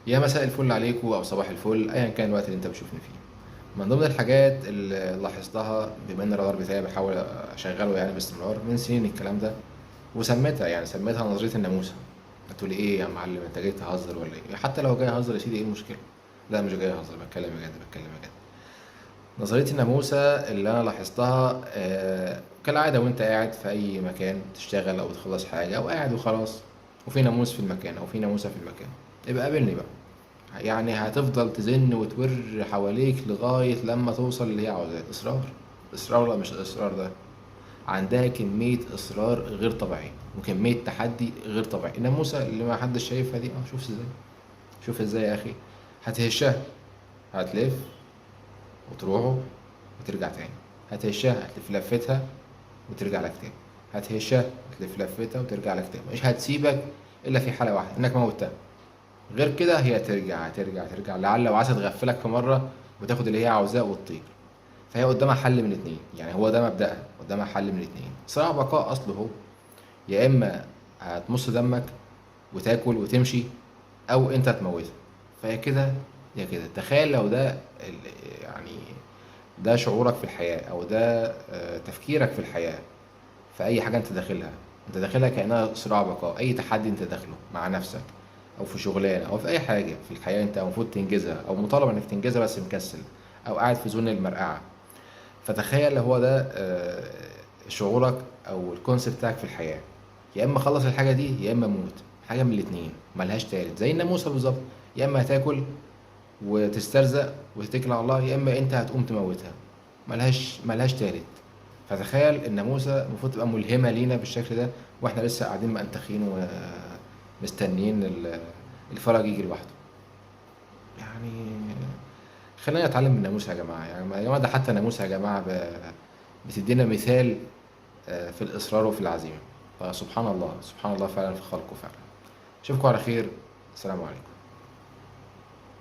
يا مساء الفل عليكم او صباح الفل ايا كان الوقت اللي انت بتشوفني فيه. من ضمن الحاجات اللي لاحظتها بما ان الرادار بتاعي بحاول اشغله يعني باستمرار من سنين الكلام ده، وسميتها سميتها نظريه الناموسه. هتقولي ايه يا معلم، انت جاي تهزر ولا ايه؟ حتى لو جاي اهزر يا سيدي، ايه المشكله؟ لا مش جاي اهزر، بتكلم بجد بتكلم بجد. نظريه الناموسه اللي انا لاحظتها كالعاده، وانت قاعد في اي مكان تشتغل او تخلص حاجه او قاعد وخلاص، وفي ناموس في المكان او في ناموسه في المكان، يبقى قابلني بقى. هتفضل تزن وتور حواليك لغاية لما توصل اللي هي عاوزاه. إصرار، إصرار ولا مش الإصرار ده؟ عندها كمية إصرار غير طبيعية وكمية تحدي غير طبيعي. الناموسة اللي ما حدش شايفها دي، شوف ازاي، شوف ازاي يا أخي. هتهشها، هتلف وتروحه وترجع تاني. هتهشها، هتلف لفتها وترجع لك تاني. هتهشها، هتلف لفتها وترجع لك تاني. مش هتسيبك إلا في حالة واحدة، إنك موتها. غير كده هي ترجع لعل وعسى تغفلك في مرة وتاخد اللي هي عاوزاه وتطير. فهي قدامها حل من اتنين، هو ده مبدأها، قدامها حل من اتنين. صراع بقاء أصله هو، يا إما هتمص دمك وتاكل وتمشي، أو أنت هتموتها. فهي كده يا كده. تخيل لو ده يعني ده شعورك في الحياة، أو ده تفكيرك في الحياة. في أي حاجة أنت داخلها كأنها صراع بقاء. أي تحدي أنت داخله مع نفسك، أو في شغلانة، أو في أي حاجة في الحياة أنت المفروض تنجزها أو مطالب إنك تنجزها بس مكسل، أو قاعد في زون المرقعة. فتخيل هو ده شعورك أو الكونسيبت بتاعك في الحياة. يا إما خلص الحاجة دي، يا إما موت. حاجة من الاتنين، ملهاش تالت. زي الناموسة بالظبط، يا إما هتاكل وتسترزق وتتكل على الله، يا إما أنت هتقوم تموتها. ملهاش تالت. فتخيل الناموسة المفروض تبقى ملهمة لينا بالشكل ده، واحنا لسه قاعدين مأنتخين ومستنيين الفرج يجي لوحده. يعني خلينا نتعلم من الناموسة يا جماعة. يا جماعة ده حتى الناموسة يا جماعة بتدينا مثال في الإصرار وفي العزيمة. فسبحان الله، سبحان الله فعلا في خلقه فعلا. أشوفكم على خير. السلام عليكم.